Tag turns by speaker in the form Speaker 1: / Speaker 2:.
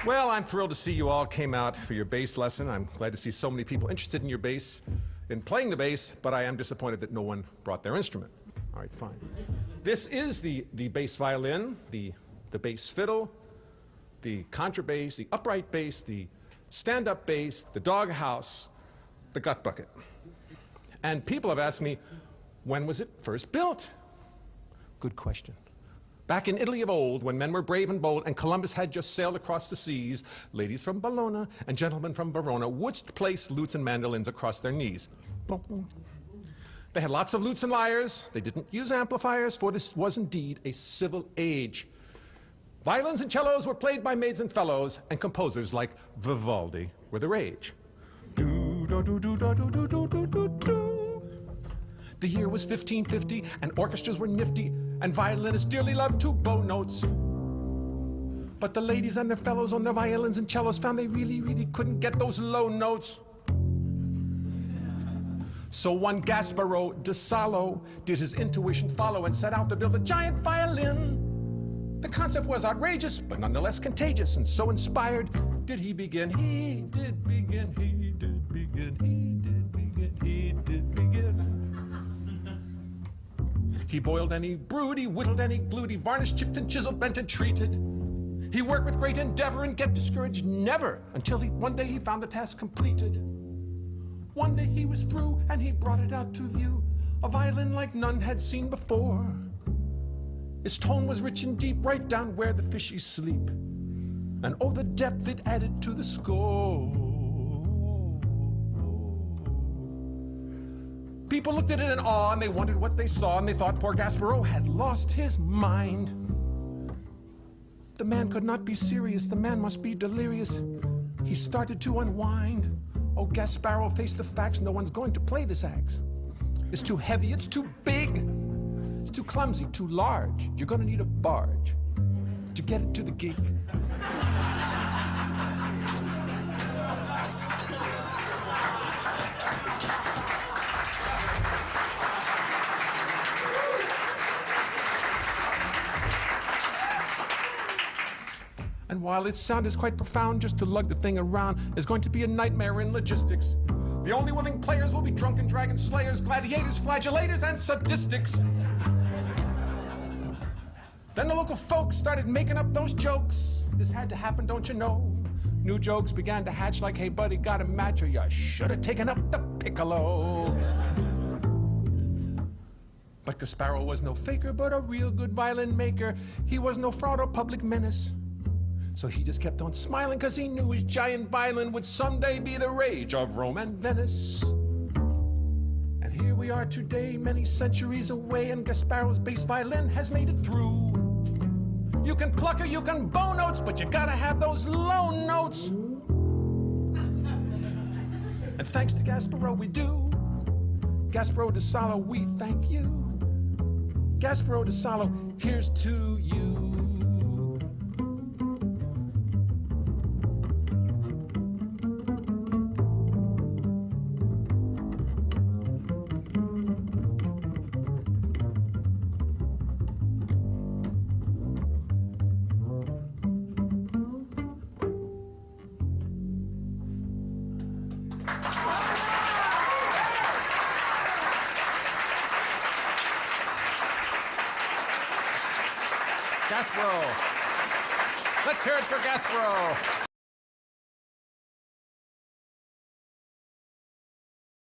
Speaker 1: Well, I'm thrilled to see you all came out for your bass lesson. I'm glad to see so many people interested in your bass, in playing the bass, but I am disappointed that no one brought their instrument. All right, fine. This is the bass violin, the bass fiddle, the contrabass, the upright bass, the stand-up bass, the doghouse, the gut bucket. And people have asked me, when was it first built? Good question. Back in Italy of old, when men were brave and bold, and Columbus had just sailed across the seas, ladies from Bologna and gentlemen from Verona wouldst place lutes and mandolins across their knees. They had lots of lutes and lyres. They didn't use amplifiers, for this was indeed a civil age. Violins and cellos were played by maids and fellows, and composers like Vivaldi were the rage. The year was 1550, and orchestras were nifty, and violinists dearly loved to bow notes. But the ladies and their fellows on their violins and cellos found they really couldn't get those low notes. So one Gasparo DeSalo did his intuition follow and set out to build a giant violin. The concept was outrageous, but nonetheless contagious, and so inspired did he begin. He did begin, he did begin, he did begin, he did begin. He boiled and he brewed, he whittled and he glued, he varnished, chipped and chiseled, bent and treated. He worked with great endeavor and get discouraged never, until one day he found the task completed. One day he was through and he brought it out to view, a violin like none had seen before. Its tone was rich and deep, right down where the fishies sleep, and oh, the depth it added to the score. People looked at it in awe, and they wondered what they saw, and they thought poor Gasparo had lost his mind. The man could not be serious, the man must be delirious. He started to unwind. Oh, Gasparo, face the facts, no one's going to play this axe. It's too heavy, it's too big, it's too clumsy, too large. You're gonna need a barge to get it to the gig. And while its sound is quite profound, just to lug the thing around is going to be a nightmare in logistics. The only willing players will be drunken dragon slayers, gladiators, flagellators, and sadistics. Then the local folks started making up those jokes. This had to happen, don't you know? New jokes began to hatch like, hey buddy, got a match, or you should have taken up the piccolo. But Gasparo was no faker, but a real good violin maker. He was no fraud or public menace. So he just kept on smiling, cause he knew his giant violin would someday be the rage of Rome and Venice. And here we are today, many centuries away, and Gasparo's bass violin has made it through. You can pluck or you can bow notes, but you gotta have those low notes. And thanks to Gasparo we do. Gasparo DeSalo, we thank you. Gasparo DeSalo, here's to you. Gasparo. Let's hear it for Gasparo.